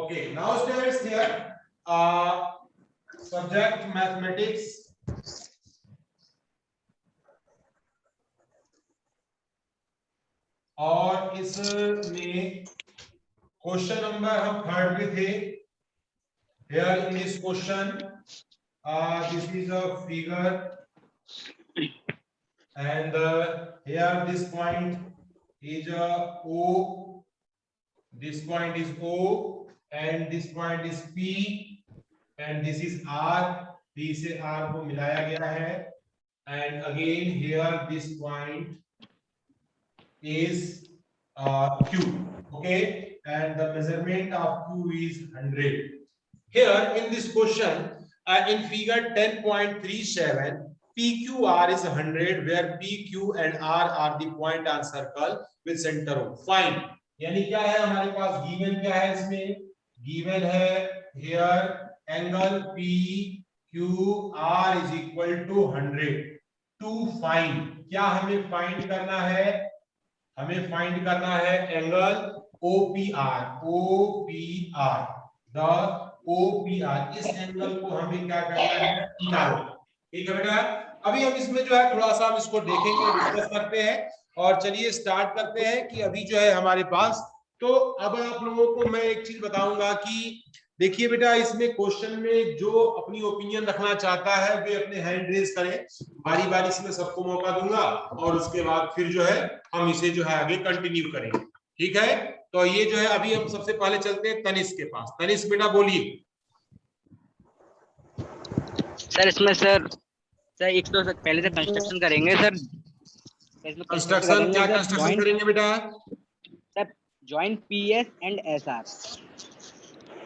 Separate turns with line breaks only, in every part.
Okay, now students here, subject mathematics. और इसमें question number हम थर्ड पे थे. Here in this question, this is a figure, and here this point is O. This point is O, and this point is P, and this is R. P से R को मिलाया गया है, and again here this point is Q. Okay, and the measurement of Q is 100. Here in this question, in figure 10.37, PQR is 100, where PQ and R are the point on circle with center O. Fine. यानी क्या है हमारे पास given क्या है इसमें? Given है here angle PQR is equal to 100. To find, क्या हमें फाइंड करना है? हमें फाइंड करना है angle OPR. OPR, the OPR, इस एंगल को हमें क्या करना है? निकालो. ठीक है बेटा. अभी हम इसमें जो है थोड़ा सा हम इसको देखेंगे, डिस्कस करते हैं, और चलिए स्टार्ट करते हैं कि अभी जो है हमारे पास. तो अब आप लोगों को मैं एक चीज बताऊंगा कि देखिए बेटा, इसमें क्वेश्चन में जो अपनी ओपिनियन रखना चाहता है वे अपने हैंड रेज करें. बारी बारी से मैं सबको मौका दूंगा और उसके बाद फिर जो है हम इसे जो है आगे कंटिन्यू करेंगे. ठीक है. तो ये जो है अभी हम सबसे पहले चलते हैं तनिष्क के पास. तनिष्क बेटा बोलिए.
सर इसमें सर एक तो सर पहले से कंस्ट्रक्शन करेंगे सर.
कंस्ट्रक्शन क्या कंस्ट्रक्शन करेंगे बेटा?
Sir join PS and SR.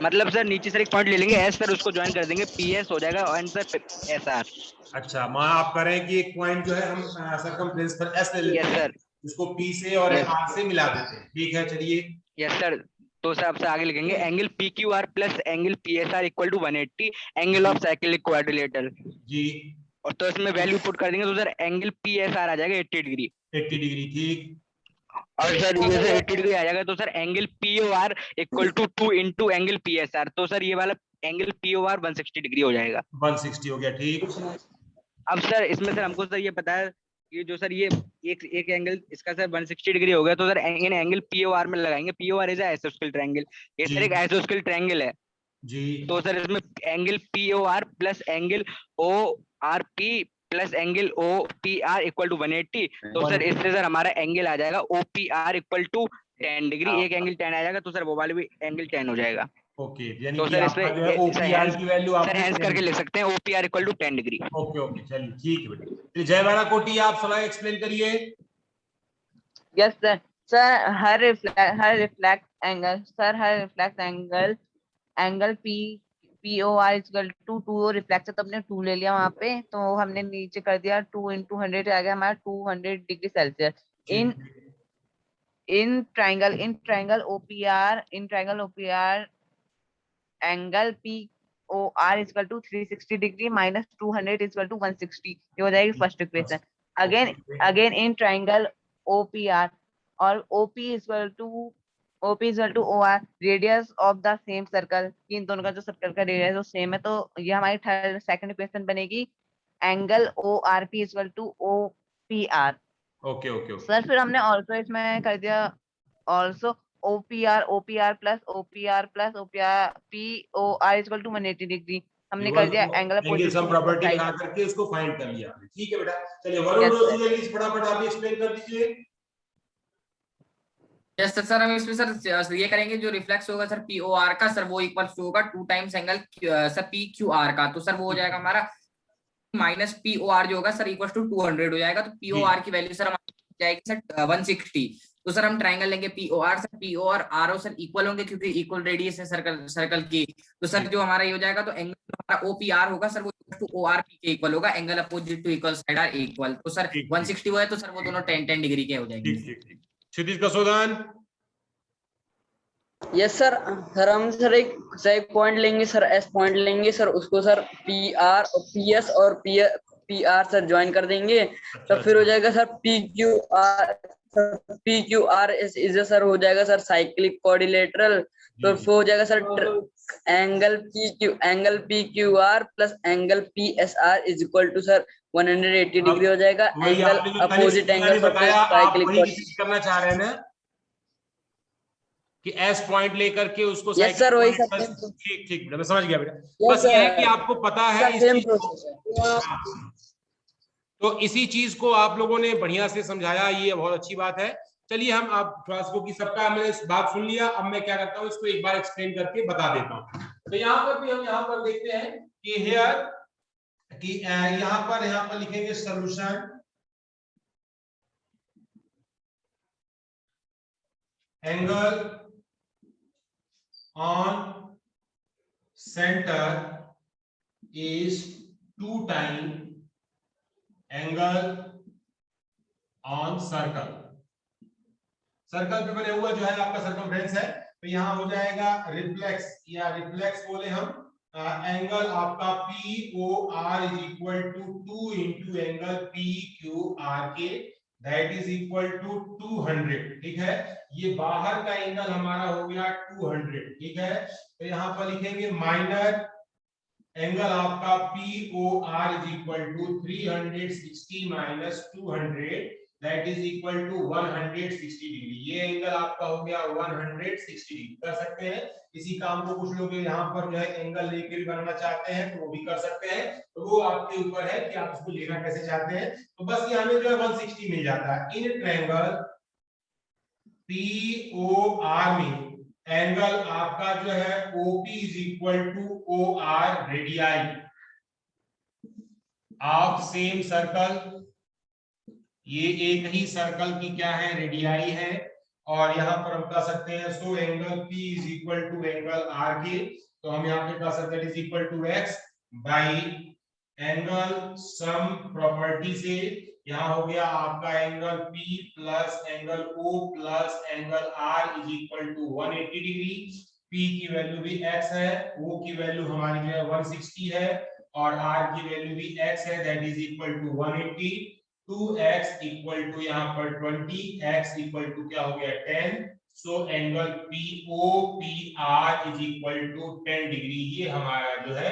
मतलब सर नीचे सर एक पॉइंट ले लेंगे एस, सर उसको ज्वाइन कर देंगे, पीएस हो जाएगा एंड सर एसआर.
अच्छा, मां आप करें कि एक पॉइंट जो है हम सरकमफ्रेंस पर एस ले लेते हैं, उसको पी से और आर से मिला देते हैं. ठीक है, चलिए.
Yes sir. तो सर आपसे आगे लिखेंगे angle PQR plus angle PSR equal to 180 angle of cyclic quadrilateral.
जी.
और तो इसमें वैल्यू पुट कर देंगे तो सर एंगल PSR आ जाएगा 80 डिग्री.
80 डिग्री. ठीक.
और सर ये सर 80 डिग्री आ जाएगा तो sir angle POR equal to 2 into angle PSR. तो सर ये वाला एंगल POR 160 डिग्री हो जाएगा.
160 हो गया. ठीक.
अब सर इसमें सर हमको सर ये पता है कि जो सर ये एक एंगल इसका सर 160 डिग्री हो गया, तो सर इन एंगल POR में लगाएंगे. POR इज आइसोस्केल ट्रायंगल. ये सर एक आइसोस्केल ट्रायंगल है
जी.
तो सर इसमें angle POR plus angle ORP plus angle OPR equal to 180. तो सर इससे सर हमारा एंगल आ जाएगा OPR इक्वल टू 10 डिग्री. एक एंगल 10 आ जाएगा तो सर वो वाला भी एंगल 10 हो जाएगा.
ओके. यानी
तो
कि
सर
इसमें OPR की वैल्यू आप
सर हैंस करके लिख सकते हैं OPR equal to 10 degree.
Okay okay, चलिए ठीक है बेटा. जयमाला कोटी आप सलाह एक्सप्लेन करिए.
Yes sir. सर हर reflect angle POR equal to 2 reflect, तो हमने 2 ले लिया वहां पे, तो हमने नीचे कर दिया 2 into 100 आ गया हमारा 200 degree Celsius. In triangle OPR angle POR equal to 360 degree minus 200 equal to 160. ये हो जाएगी first equation. Again in triangle OPR और OP equal to OR radius of the same circle. इन दोनों का जो सर्कल का रेडियस है वो सेम है, तो ये हमारी सेकंड इक्वेशन बनेगी angle ORP equal to OPR.
Okay okay
sir फिर हमने ऑल्सो इसमें कर दिया also OPR plus OPR POR equal to 180 degree. हमने कर दिया
एंगल सम प्रॉपर्टी लगा करके उसको फाइंड कर लिया. ठीक है बेटा. चलिए वरुण रोजी जल्दी फटाफट आप एक्सप्लेन कर दीजिए.
Yes sir. हम इसमें सर ये करेंगे जो रिफ्लेक्स होगा सर POR का, सर वो इक्वल टू होगा 2 टाइम्स एंगल सर PQR का. तो सर वो हो जाएगा हमारा माइनस POR जो होगा सर इक्वल टू 200 हो जाएगा. तो POR की वैल्यू सर हमारी जाएगी सर 160. तो सर हम ट्रायंगल लेंगे POR, सर PO और RO सर इक्वल होंगे क्योंकि इक्वल रेडियस है सर्कल की. तो सर जो हमारा ये हो जाएगा तो एंगल हमारा OPR होगा सर वो टू ORP के इक्वल होगा. Angle opposite to equal side are equal. तो सर 160 हुआ है तो सर वो दोनों 10 डिग्री के हो जाएंगे.
ठीक. क्षितिज कसोदन.
Yes sir. हम सर एक पॉइंट लेंगे सर, एस पॉइंट लेंगे सर, उसको सर PR और PS और PR सर ज्वाइन कर देंगे. तो फिर हो जाएगा सर PQR इज सर हो जाएगा सर साइक्लिक क्वाड्रिलेटरल. तो वो हो जाएगा sir angle P Q R plus angle P S R is equal to sir 180 degree हो जाएगा।
वही
एंगल
आपने जो
अपोजिट
तनिष्क
एंगल
ने बताया, आप
साइक्लिक
वही रिपीट करना चाह रहे हैं ना कि एस पॉइंट लेकर के उसको
यस सर वही
साइक्लिक
सर
पॉइंट। ठीक ठीक बेटा, मैं समझ गया बेटा।
यस
बस ये है कि
सर
आपको पता है
सर
इस
सेम
चीज को।
प्रोसेस है।
हाँ। तो इसी चीज को आप लोगों ने बढ़िया से समझाया, ये बहुत अच्छी बात है। चलिए हम आप क्लास की सबका मैंने इस बात सुन लिया, अब मैं क्या करता हूँ इसको एक बार एक्सप्लेन करके बता देता हूँ। तो यहाँ पर भी हम यहाँ पर देखते हैं कि हेयर कि यहाँ पर लिखेंगे solution angle on centre is 2 time angle on circle. Circle पे बने हुआ जो है आपका सर्कमफ्रेंस है, तो यहां हो जाएगा रिफ्लेक्स या रिफ्लेक्स बोले हम एंगल आपका P O R is equal to 2 into angle P Q R के, दैट इज इक्वल टू 200। ठीक है, ये बाहर का एंगल हमारा हो गया 200। ठीक है, तो यहां पर लिखेंगे माइनर एंगल आपका P O R is equal to 360 minus 200, that is equal to 160 degree. ये एंगल आपका हो गया 160 डिग्री। कर सकते हैं इसी काम को, कुछ लोग यहाँ पर जो है एंगल लेके भी बनाना चाहते हैं तो वो भी कर सकते हैं, तो वो आपके ऊपर है कि आप इसको लेना कैसे चाहते हैं। तो बस ये हमें जो है 160 मिल जाता है। In triangle P O R में एंगल आपका जो है O P is equal to O R radii of same circle. ये एक ही सर्कल की क्या है, रेडियाई है। और यहां पर हम कह सकते हैं so angle P is equal to angle R के, तो हम यहां पे कह सकते हैं is equal to x by angle sum property से यहां हो गया आपका angle P plus angle O plus angle R is equal to 180 degree. P की वैल्यू भी x है, O की वैल्यू हमारी जो है 160 है और R की वैल्यू भी x है, that is equal to 180। 2x equal to यहाँ पर 20, x इक्वल टू क्या हो गया 10। So angle POPR is equal to 10 degree. ये हमारा जो है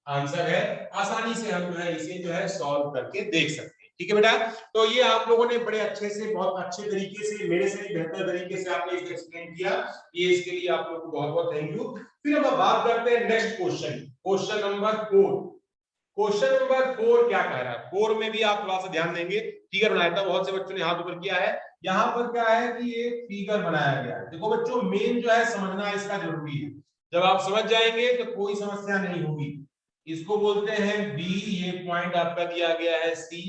आंसर है। आसानी से हम जो है इसे जो है सॉल्व करके देख सकते हैं। ठीक है बेटा, तो ये आप लोगों ने बड़े अच्छे से, बहुत अच्छे तरीके से, मेरे से भी बेहतर तरीके से आपने इसको एक्सप्लेन किया, ये इसके लिए आप लोगों को बहुत बहुत थैंक यू। फिर हम बात करते हैं next question, question number 4। Question number 4 क्या कह रहा है, 4 में भी आप थोड़ा सा ध्यान देंगे। फिगर बनाया था, बहुत से बच्चों ने हाथ ऊपर किया है। यहाँ पर क्या है कि एक फिगर बनाया गया है। देखो बच्चों, मेन जो है समझना इसका जरूरी है। जब आप समझ जाएंगे तो कोई समस्या नहीं होगी। इसको बोलते हैं B, ये पॉइंट आपका दिया गया है C,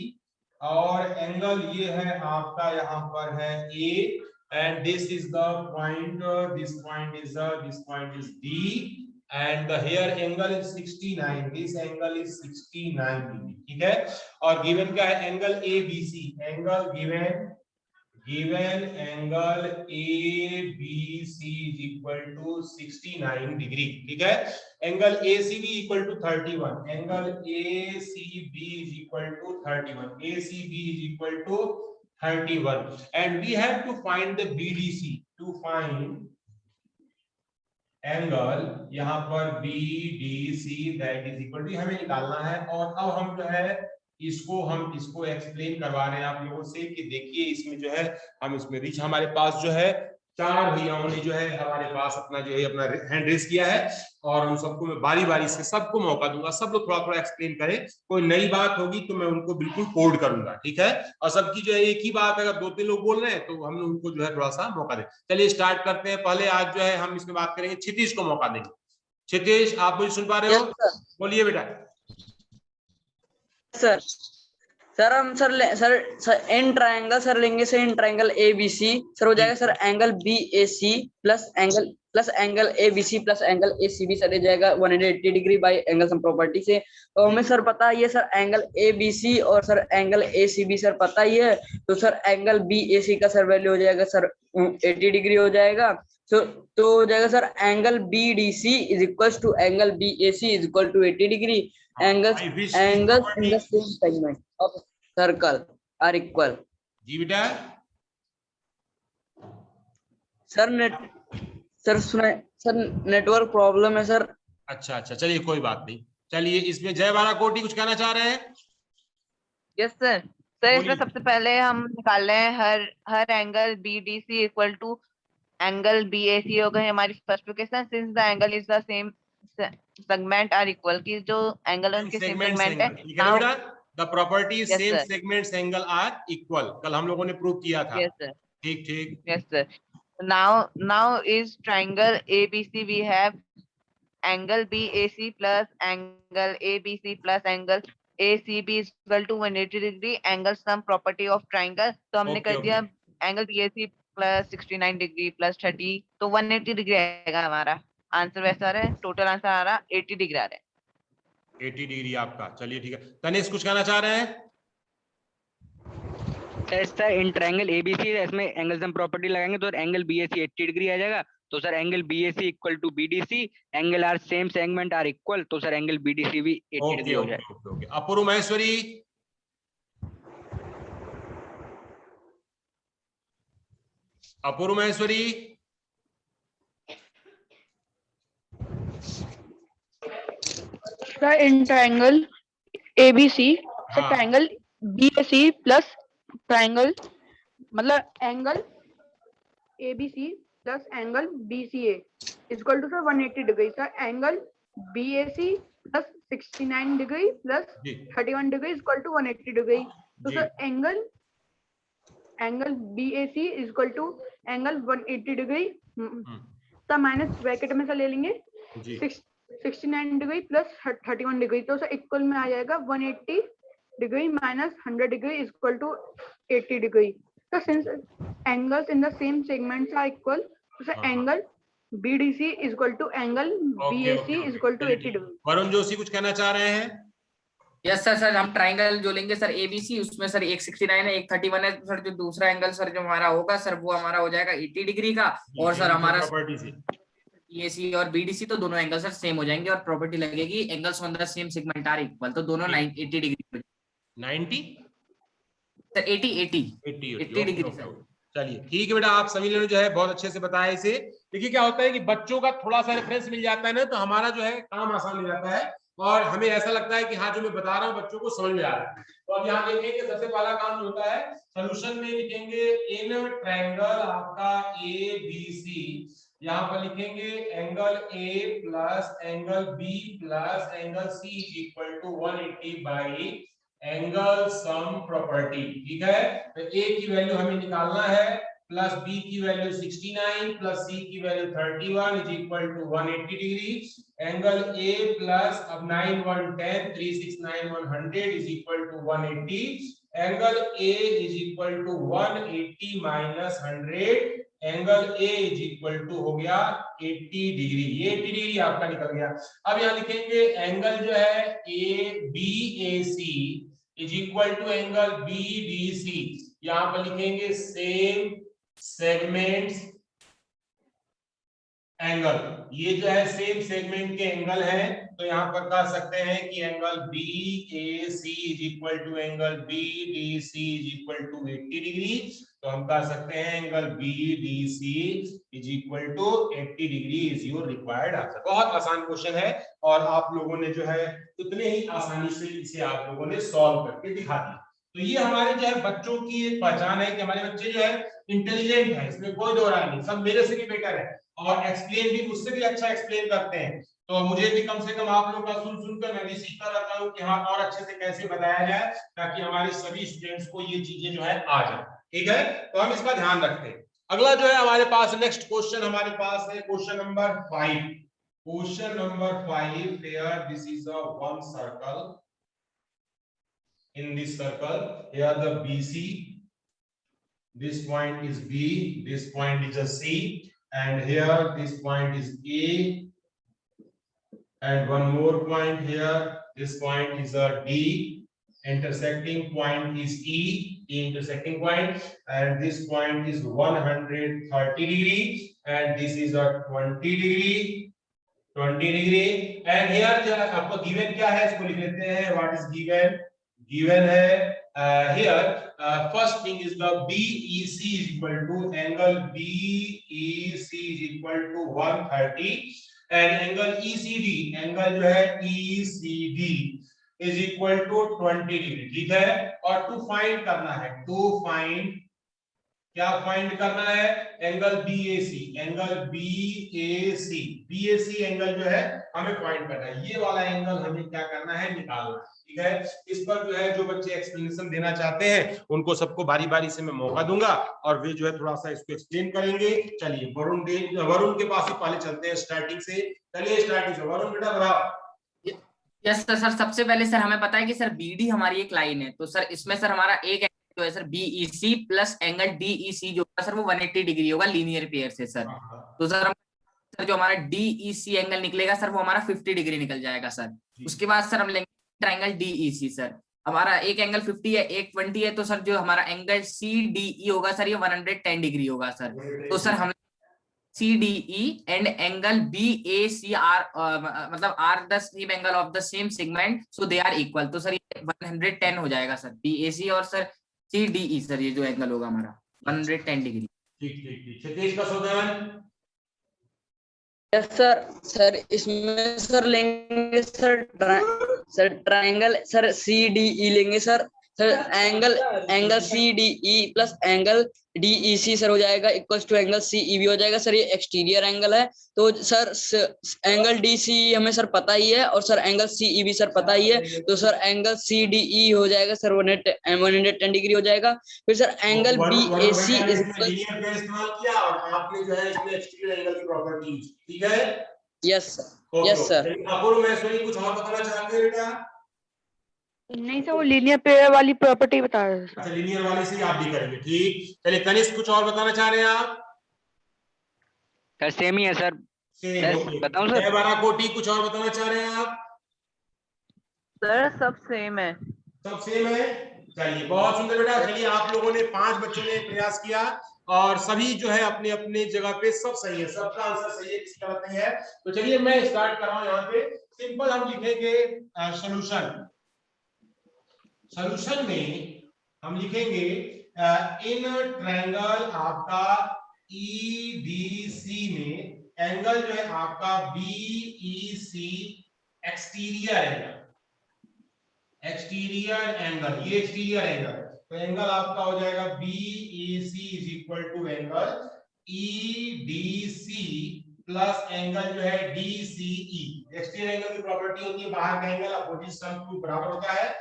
और एंगल ये है आपका यहाँ पर है A, and this is the point, this point is D, and the here angle is 69, this angle is 69 degree। ठीक है, और given क्या है angle ABC, angle given angle ABC is equal to 69 degree. ठीक है, angle ACB equal to 31, angle ACB is equal to 31, ACB is equal to 31, and we have to find the BDC to find angle यहाँ पर BDC that is equal to हमें निकालना है। और अब हम जो है इसको एक्सप्लेन करवा रहे हैं आप लोगों से कि देखिए इसमें जो है हम इसमें रिच, हमारे पास जो है 4 भैयाओं ने जो है हमारे पास अपना जो है अपना हैंड रेस किया है, और उन सबको मैं बारी बारी से सबको मौका दूंगा, सब लोग थोड़ा थोड़ा एक्सप्लेन करें। कोई नई बात होगी तो मैं उनको बिल्कुल कोड करूंगा। ठीक है, और सबकी जो है एक ही बात, अगर 2-3 लोग बोल रहे हैं तो हम उनको जो है थोड़ा सा मौका दें। चलिए स्टार्ट करते हैं। पहले आज जो है हम इसमें बात करेंगे, क्षितिज को मौका देंगे। क्षितिज, आप मुझे सुन पा रहे हो? बोलिए बेटा।
सर हम सर इन ट्रायंगल सर लेंगे sir, in triangle ABC sir हो जाएगा sir angle BAC plus angle ABC plus angle ACB sir हो जाएगा 180 degree by angle sum property से। तो हमें सर पता ही है सर एंगल ABC और सर एंगल ACB सर पता ही है, तो सर एंगल BAC का सर वैल्यू हो जाएगा सर 80 डिग्री हो जाएगा। तो हो जाएगा sir angle BDC is equal to angle BAC is equal to 80 degree. Angles in the same segment of circle are equal।
जी बेटा।
सर नेट सर सुना सर, नेटवर्क प्रॉब्लम है सर।
अच्छा अच्छा, चलिए कोई बात नहीं। चलिए इसमें जय बारा कोटी कुछ कहना चाह रहे हैं?
Yes sir. सर इसमें
बोलिए।
सबसे पहले हम निकाल रहे हैं हर angle BDC equal to angle BAC हो गए हमारी first equation, since the angle is the same segment are equal, की जो एंगल उनके सेम
सेगमेंट्स
सेगमेंट है।
एंगल, ठीक है ना
नाउ
बेटा? The property
yes
same
sir,
segments angle are equal, कल हम लोगों ने प्रूव किया था।
यस सर,
ठीक ठीक।
Yes sir. now is triangle ABC we have angle BAC plus angle ABC plus angle ACB is equal to 180 degree, angle sum property of triangle। तो हमने
ओके
कर
ओके।
दिया angle BAC plus 69 degree plus 30, तो 180 degree आएगा हमारा answer. वैसा आ रहा है, टोटल आंसर आ रहा 80 डिग्री आ रहा है।
80 डिग्री आपका। चलिए ठीक है, तनिष्क कुछ कहना चाह रहे हैं?
सर इन ट्रायंगल एबीसी इसमें एंगल सम प्रॉपर्टी लगाएंगे तो एंगल बीएसी 80 डिग्री आ जाएगा। तो sir angle BAC equal to B D C, angle are same segment are equal, तो सर एंगल बीडीसी भी 80 डिग्री
ओके
हो
ओके
जाएगा।
Okay okay. Apurva Maheshwari, Apurva Maheshwari.
Sir in triangle ABC sir
हाँ
ट्रायंगल BAC प्लस ट्रायंगल मतलब angle ABC plus angle BCA equal to sir 180 degree. Sir angle BAC plus 69 degree plus
जी
31 degree equal to 180 degree. तो
जी
sir angle BAC equal to angle 180 degree sir minus bracket में sir ले लेंगे
जी
69 degree plus 31 degree, तो sir equal में आ जाएगा 180 degree minus 100 degree equal to 80 degree. तो since angles in the same segments are equal, तो sir angle BDC equal to angle BAC equal to 80 degree.
Varun Joshi कुछ कहना चाह रहे हैं?
Yes sir. सर हम ट्राइंगल जो लेंगे सर एबीसी, उसमें सर एक 69 है एक 31 है, तो सर जो दूसरा एंगल सर जो हमारा होगा सर वो हमारा हो जाएगा 80 डिग्री का। और सर हमारा
प्रॉपर्टी से
बीएसी और बीडीसी तो दोनों एंगल सर सेम हो जाएंगे और प्रॉपर्टी लगेगी angles on the same segment are equal, तो दोनों 80 डिग्री
90
सर 80 डिग्री सर।
चलिए ठीक है बेटा, आप सभी ने जो है बहुत अच्छे से बताया इसे। देखिए क्या होता है कि बच्चों का थोड़ा सा रेफरेंस मिल जाता है ना, तो हमारा जो है काम आसान हो जाता है और हमें ऐसा लगता है कि हाँ जो मैं बता रहा हूँ बच्चों को समझ में आ रहा है। तो अब यहाँ देखेंगे सबसे पहला काम जो होता है सोल्यूशन में लिखेंगे इन ट्रायंगल आपका ABC, यहाँ पर लिखेंगे angle A plus angle B plus angle C equal to 180 by angle sum property. ठीक है, तो A की वैल्यू हमें निकालना है, प्लस B की वैल्यू 69 प्लस C की value 31 is equal to 180 degree. Angle A plus अब 9 1 10 3 6 9 100 is equal to 180। Angle A is equal to 180 minus 100, angle A is equal to हो गया 80 डिग्री। ये 80 डिग्री आपका निकल गया। अब यहाँ लिखेंगे एंगल जो है ABAC is equal to angle BDC, यहाँ पर लिखेंगे सेम सेगमेंट्स एंगल। ये जो है सेम सेगमेंट के एंगल है, तो यहाँ पर कह सकते हैं कि angle BAC is equal to angle BDC is equal to 80 degree. तो हम कह सकते हैं angle BDC is equal to 80 degree is your required answer. बहुत आसान क्वेश्चन है और आप लोगों ने जो है उतने ही आसानी से इसे आप लोगों ने सॉल्व करके दिखा दिया। तो ये हमारे जो है बच्चों की एक पहचान है कि हमारे बच्चे जो है इंटेलिजेंट है, इसमें कोई दो राय नहीं, सब मेरे से भी बेटर है और एक्सप्लेन भी मुझसे भी अच्छा एक्सप्लेन करते हैं। तो मुझे भी कम से कम आप लोगों का सुन सुनकर मैं भी सीखता रहता हूँ कि हाँ और अच्छे से कैसे बताया जाए ताकि हमारे सभी स्टूडेंट्स को ये चीजें जो है आ जाए। ठीक है, तो हम इसका ध्यान रखते हैं। अगला जो है हमारे पास नेक्स्ट क्वेश्चन हमारे पास है question number 5। Question number 5, here this is a one circle. In this circle, here the BC, this point is B, this point is a C, and here this point is A, and one more point here, this point is a D, intersecting point is E, intersecting point, and this point is 130 degree, and this is a 20 degree, 20 degree, and here जो है आपको given क्या है इसको लिख लेते हैं। what is given? given है here first thing is the BEC is equal to angle BEC is equal to 130 and angle ECD, angle जो है ECD is equal to 20 degree, ठीक है। और टू फाइंड करना है, टू फाइंड क्या find करना है, angle BAC, angle BAC, BAC angle जो है हमें फाइंड करना है। ये वाला एंगल हमें क्या करना है, निकालना है, ठीक है। इस पर जो है जो बच्चे एक्सप्लेनेशन देना चाहते हैं उनको सबको बारी बारी से मैं मौका दूंगा और वे जो है थोड़ा सा इसको एक्सप्लेन करेंगे। चलिए वरुण के पास ही पहले चलते हैं स्टार्टिंग से। चलिए स्टार्टिंग से वरुण बेटा बताओ।
यस सर, सबसे पहले सर हमें पता है कि सर BD हमारी एक लाइन है, तो सर इसमें सर हमारा एक जो है sir BEC plus angle DEC जो होगा सर वो 180 डिग्री होगा लीनियर पेयर से सर। तो सर जो हमारा DEC एंगल निकलेगा सर वो हमारा 50 डिग्री निकल जाएगा सर। उसके बाद सर हम लेंगे ट्रायंगल DEC सर, हमारा एक एंगल 50 है, एक 20 है, तो सर जो हमारा एंगल CDE होगा सर ये 110 डिग्री होगा सर। तो सर हम CDE and angle BAC are मतलब are the same angle of the same segment, so they are equal। तो सर ये 110 हो जाएगा सर BAC और सर CDE सर ये जो एंगल होगा हमारा 110 डिग्री।
ठीक ठीक ठीक। क्षितिज का शोधन।
यस सर इसमें सर लेंगे सर ट्रायंगल सर CDE लेंगे sir angle CDE plus angle DEC sir हो जाएगा इक्वल्स टू एंगल CEB हो जाएगा सर। ये एक्सटीरियर एंगल है, तो सर एंगल DC हमें सर पता ही है और सर एंगल CEB सर पता ही है, तो सर एंगल CDE हो जाएगा सर 110 डिग्री हो जाएगा। फिर sir angle BAC
linear pair इस्तेमाल किया और आपने जो है इसमें एक्सटीरियर एंगल की प्रॉपर्टी यूज की, ठीक है।
Yes sir.
अपूर्व महेश्वरी कुछ और बताना चाहते हैं बेटा?
नहीं सर, वो लीनियर पेयर वाली प्रॉपर्टी बता रहे थे।
अच्छा, लीनियर वाले से आप भी करेंगे, ठीक। चलिए कनिष्क कुछ और बताना चाह रहे हैं आप?
सर सेम ही है सर।
सेम,
बताऊं सर?
बाराकोटी कुछ और बताना चाह रहे हैं आप?
सर सब सेम है।
सब सेम है। चलिए बहुत सुंदर बेटा। चलिए आप लोगों ने 5 बच्चों ने प्रयास किया और सभी जो है अपने अपने जगह पे सब सही है, सबका आंसर सही है, किसी का गलत नहीं है। तो चलिए मैं स्टार्ट कर रहा हूं। यहाँ पे सिंपल हम लिखेंगे सॉल्यूशन। सॉल्यूशन में हम लिखेंगे इन ट्रायंगल आपका EDC में एंगल जो है आपका BEC exterior angle, exterior angle, ये एक्सटीरियर एंगल, तो एंगल आपका हो जाएगा BEC is equal to angle EDC plus angle जो है DCE। एक्सटीरियर एंगल की प्रॉपर्टी होती है बाहर का एंगल अपोजिट सम टू बराबर होता है।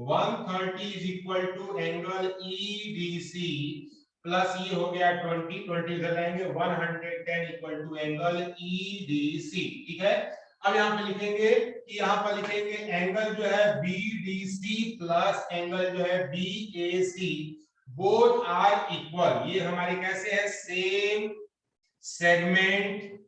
130 is equal to angle EDC plus ये हो गया 20 इधर लाएंगे 110 इक्वल टू एंगल EDC, ठीक है। अब यहाँ पे लिखेंगे कि यहाँ पर लिखेंगे एंगल जो है BDC प्लस एंगल जो है BAC बोथ आर इक्वल। ये हमारे कैसे है, सेम सेगमेंट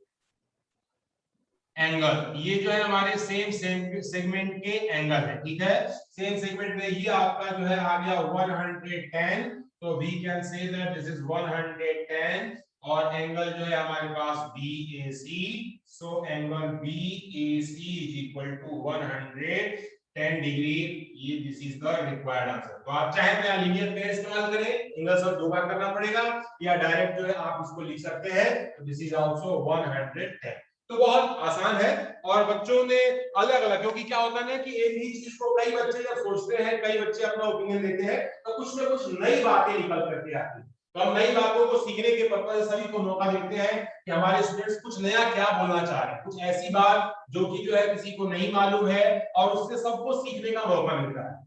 एंगल, ये जो है हमारे सेम सेगमेंट के एंगल है, ठीक है। सेम सेगमेंट में ये आपका जो है आ गया 110, तो we can say that this is 110 और एंगल जो है हमारे पास BAC, so angle BAC is equal to 110 degree. ये this is the required answer. तो आप चाहे तो लीनियर पेयर इस्तेमाल करें, एंगल सब 2 बार करना पड़ेगा, या डायरेक्ट जो है आप इसको लिख सकते हैं। तो दिस इज आल्सो 110। तो बहुत आसान है और बच्चों ने अलग अलग, क्योंकि क्या होता है ना कि एक ही चीज को कई बच्चे जब सोचते हैं, कई बच्चे अपना ओपिनियन देते हैं, तो कुछ ना कुछ नई बातें निकल करके आती हैं। तो हम नई बातों को सीखने के पर्पज सभी को मौका देते हैं कि हमारे स्टूडेंट्स कुछ नया क्या बोलना चाह रहे हैं, कुछ ऐसी बात जो कि जो है किसी को नहीं मालूम है और उससे सबको सीखने का मौका मिल रहा है।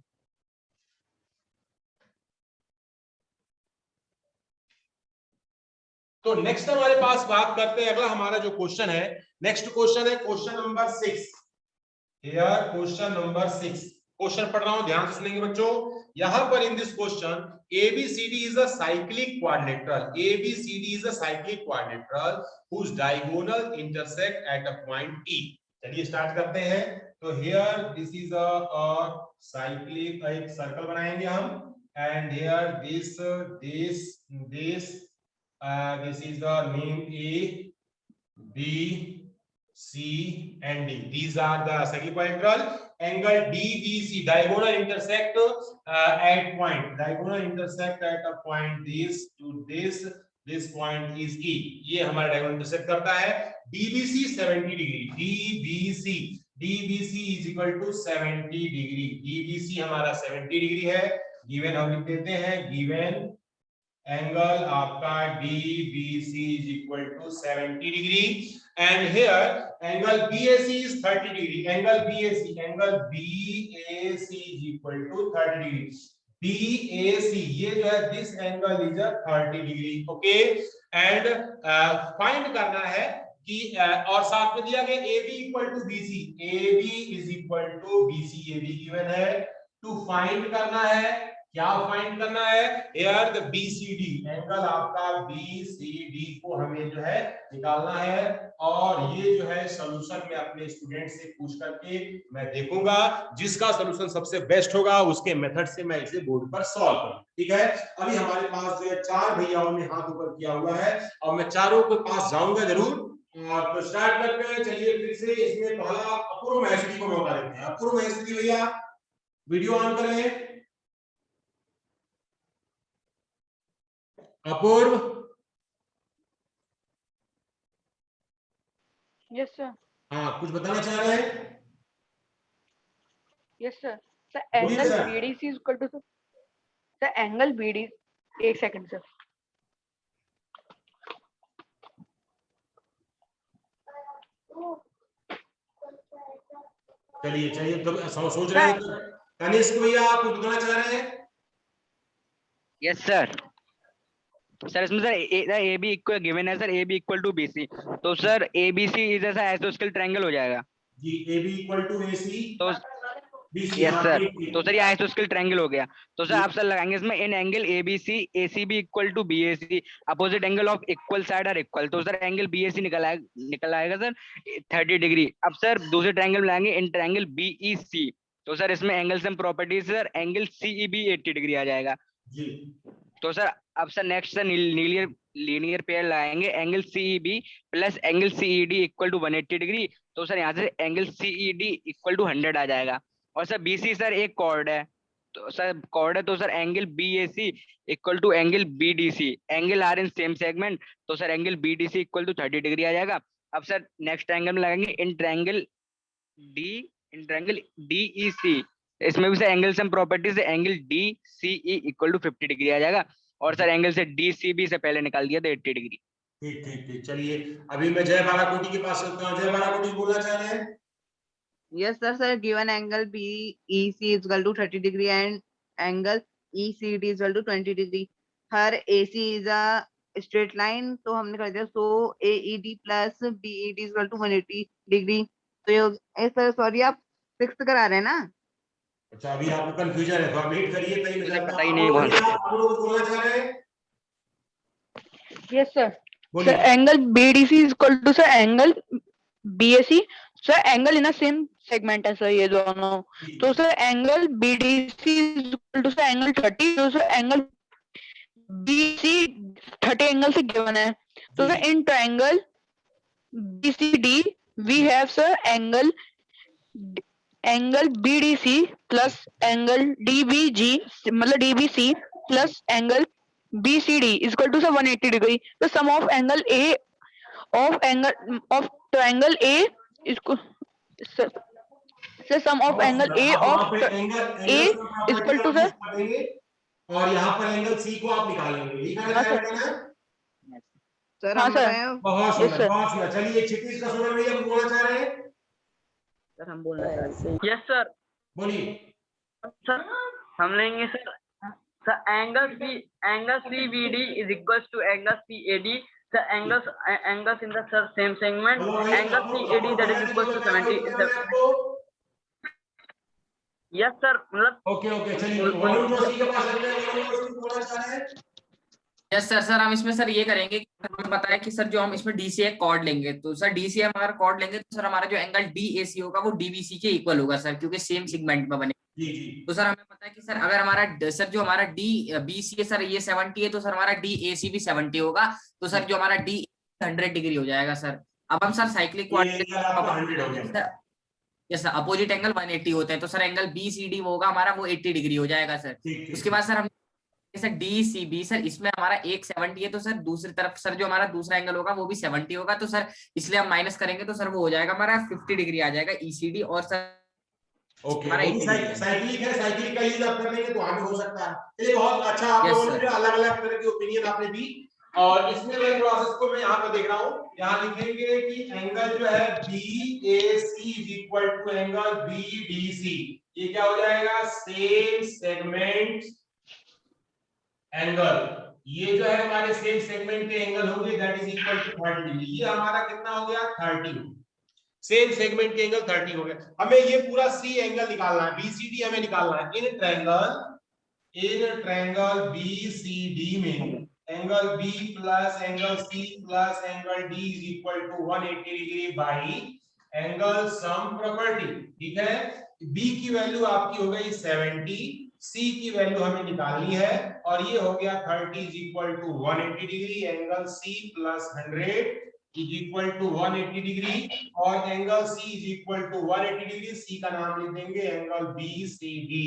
तो नेक्स्ट हमारे पास बात करते हैं, अगला हमारा जो क्वेश्चन है, नेक्स्ट क्वेश्चन है question number 6। Here question number 6, question पढ़ रहा हूं, ध्यान से सुनेंगे बच्चों। यहां पर in this question ABCD is a cyclic quadrilateral, ABCD is a cyclic quadrilateral whose diagonal intersect at a point T। चलिए स्टार्ट करते हैं। तो here this is a cyclic, एक सर्कल बनाएंगे हम, and here this this is the name A, B, C and D. These are the sagipointegral. Angle DBC, diagonal intersect at point. Diagonal intersect at a point this to this. This point is E. ये हमारा diagonal intersect करता है. DBC 70 degree. DBC is equal to 70 degree. DBC हमारा 70 degree है. Given हम लिख देते हैं. Given angle आपका DBC is equal to 70 degree, and here angle BAC is 30 degree. Angle BAC is equal to 30 degree. BAC ये जो है this angle is a 30 degree. Okay, and find करना है कि और साथ में दिया गया AB equal to BC. AB is equal to BC. AB given है. To find करना है, क्या फाइंड करना है? Here the BCD एंगल आपका BCD को हमें जो है निकालना है, और ये जो है सॉल्यूशन में अपने स्टूडेंट से पूछ करके मैं देखूंगा. जिसका सॉल्यूशन सबसे बेस्ट होगा उसके मेथड से मैं इसे बोर्ड पर सॉल्व करूंगा. ठीक है. अभी हमारे पास जो है 4 भैयाओं ने हाथ ऊपर किया हुआ है और मैं चारों के पास जाऊंगा जरूर. तो स्टार्ट करते हैं. चलिए फिर से इसमें पहला अपूर्व महेश्वरी को मौका देते हैं. अपूर्व महेश्वरी भैया वीडियो ऑन करें. अपूर्व.
Yes sir.
हाँ, कुछ बताना चाह रहे हैं?
Yes sir. सर
बोलिए
angle
sir.
BDC equal to sir angle BD. एक सेकंड सर.
चलिए तो सोच रहे हैं. तनिष्क भैया आप कुछ बताना चाह रहे हैं?
Yes sir. सर इसमें sir A B equal given है sir, A B equal to B C. तो sir A B C is ऐसा आइसोस्केल ट्रायंगल हो जाएगा
जी. A B equal to A C.
तो
BC.
यस
हाँ,
सर.
ठीक.
तो सर ये आइसोस्केल ट्रायंगल हो गया. तो सर आप सर लगाएंगे इसमें in angle A B C A C B equal to B A C opposite angle of equal side are equal. तो sir angle B A C निकल आएगा सर 30 डिग्री. अब सर दूसरे ट्रायंगल में लाएंगे इन ट्रायंगल बी ई सी. तो sir इसमें angle sum properties sir angle C E B 80 degree आ जाएगा
जी.
तो सर अब sir next sir linear pair लगाएंगे angle CEB plus angle CED equal to 180 degree. तो सर यहाँ से एंगल सीईडी इक्वल टू 100 आ जाएगा. और सर बीसी सर एक कॉर्ड है. तो sir angle BAC equal to angle BDC. Angle are in same segment. तो sir angle BDC equal to 30 degree आ जाएगा. अब सर नेक्स्ट ट्रायंगल में लगाएंगे इन ट्रायंगल डीईसी. इसमें भी sir angle sum properties angle DCE equal to 50 degree आ जाएगा. और सर एंगल से डीसीबी से पहले निकाल दिया था 80 डिग्री.
ठीक. चलिए अभी मैं जय बालाकोटी के पास चलता हूँ. जय बालाकोटी बोलना चाह रहे हैं?
Yes, sir. Given angle BEC is equal to 30 degree and angle ECD is equal to 20 degree. Her AC is a straight line. तो हमने कर दिया. So AED plus BED is equal to 180 degree. तो ये सर सॉरी आप 6th करा रहे हैं ना?
अच्छा, अभी आपको कंफ्यूजन है तो आप वेट करिए. कहीं
मुझे पता ही नहीं कौन सा.
आप लोग बोलना चाह रहे हैं?
Yes sir.
बोलिए.
Sir angle BDC is equal to sir angle BAC. Sir angle in a same segment है सर ये दोनों. तो sir angle BDC is equal to sir angle 30. तो सर एंगल BC 30 एंगल से गिवन है. तो sir in triangle BCD we have sir angle BDC plus angle DBG मतलब DBC plus angle BCD is equal to 180 degree. The sum of angle A of triangle A is sum of angle A of A is equal to sir.
और यहाँ पर angle C को आप निकालेंगे. ठीक है
sir
हाँ
हम
सर.
बहुत
Yes, sir.
सुंदर. चलिए क्षितिज का सुमन भैया बोलना चाह रहे हैं?
सर हम बोल रहे हैं.
Yes sir.
बोलिए.
सर हम लेंगे sir angle CBD is equals to angle CAD. The angles in the same segment. Angle CAD that is equals to 70. Yes sir मतलब
ओके. चलिए वरुण जोशी के पास चलते हैं. वरुण जोशी बोलना चाह रहे हैं?
यस सर हम इसमें सर ये करेंगे कि हमें पता है कि सर जो हम इसमें डीसीए कॉर्ड लेंगे तो सर डीसीए हम अगर कॉर्ड लेंगे तो सर हमारा जो एंगल डीएसी होगा वो डीबीसी के इक्वल होगा सर, क्योंकि सेम सेगमेंट में बने.
जी.
तो सर हमें पता है कि सर अगर हमारा सर जो हमारा डीबीसी है सर ये 70 है तो सर हमारा डीएसी भी 70 होगा. तो सर जो हमारा डी 100 डिग्री हो जाएगा सर. अब हम सर साइक्लिक
ये एंगल आपका 100 हो गया।
यस सर, अपोजिट एंगल 180 होते हैं, तो सर एंगल BCD वो होगा हमारा, वो 80 डिग्री हो जाएगा सर।
ठीक
उसके बाद सर हम सर DCB, सर इसमें हमारा एक 70 है, तो सर दूसरी तरफ सर जो हमारा दूसरा एंगल होगा वो भी 70 होगा, तो सर इसलिए हम माइनस करेंगे तो सर वो हो जाएगा हमारा 50 डिग्री आ जाएगा ECD, और सर
ओके,
हमारा 80 डिग्री।
साइक्लिक है, साइक्लिक का यूज आप कर लेंगे तो आगे हो सकता है। ये बहुत अच्छा, आप
Yes,
लोगों ने
sir.
जो अलग-अलग तरह की ओपिनियन आपने दी, और इसमें मैं प्रोसेस को मैं यहाँ पर देख रहा हूँ, यहाँ लिखेंगे कि एंगल जो है BAC is equal to angle BDC, ये क्या हो जाएगा, सेम सेगमेंट एंगल, ये जो है हमारे सेम सेगमेंट के एंगल होंगे, दैट इज इक्वल टू 30, ये हमारा कितना हो गया 30, सेम सेगमेंट के एंगल 30 हो गया। हमें ये पूरा सी एंगल निकालना है, BCD हमें निकालना है। इन ट्रायंगल BCD में angle B plus angle C plus angle D is equal to 180 degree by angle sum property, ठीक है। B की वैल्यू आपकी हो गई 70, C की वैल्यू हमें निकालनी है, और ये हो गया 30 is equal to 180 degree, angle C plus 100 is equal to 180 degree, और angle C is equal to 180 degree, C का नाम लिख देंगे angle BCD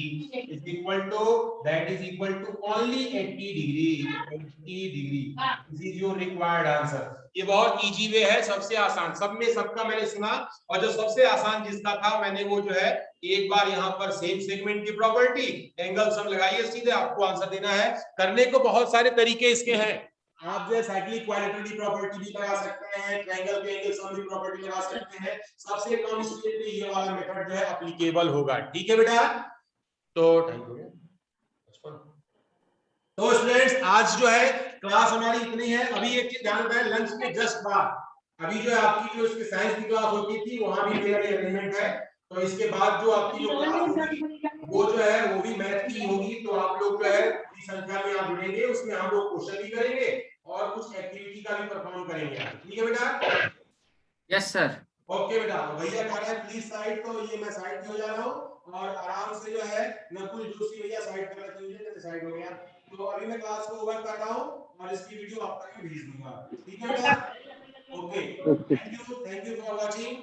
is equal to, that is equal to only 80 degree, 80 degree, this is your required answer. ये बहुत easy way है, सबसे आसान, सब में सबका मैंने सुना, और जो सबसे आसान जिसका था मैंने वो जो है एक बार यहाँ पर सेम सेगमेंट की प्रॉपर्टी, एंगल सम लगाइए, सीधे आपको आंसर देना है। करने को बहुत सारे तरीके इसके हैं, आप जो है साइक्लिक क्वाड्रेटिक प्रॉपर्टी भी लगा सकते हैं, ट्रायंगल के एंगल सम की प्रॉपर्टी लगा सकते हैं, सबसे कम स्पीड में ये वाला मेथड जो है एप्लीकेबल होगा, ठीक है बेटा। तो टाइम हो गया 55। तो स्टूडेंट्स आज जो है क्लास हमारी इतनी है। अभी एक चीज ध्यान रखें, लंच के जस्ट बाद अभी जो है आपकी जो इसके साइंस की क्लास होती थी वहां भी मेरा ये अरेंजमेंट है, तो इसके बाद जो आपकी जो क्लास होगी वो जो है वो भी मैथ की होगी, तो आप लोग जो है बड़ी संख्या में आप जुड़ेंगे, उसमें हम लोग क्वेश्चन भी करेंगे और कुछ एक्टिविटी का भी परफॉर्म करेंगे, ठीक है बेटा।
Yes sir.
ओके बेटा, भैया कह रहे हैं प्लीज साइड, तो ये मैं साइड हो जा रहा हूँ, और आराम से जो है नकुल जोशी भैया साइड कर लेते हैं, तो साइड हो गया। तो अभी मैं क्लास को ओवर कर रहा हूँ और इसकी वीडियो आप तक भेज दूंगा, ठीक है बेटा। Okay, thank you for watching.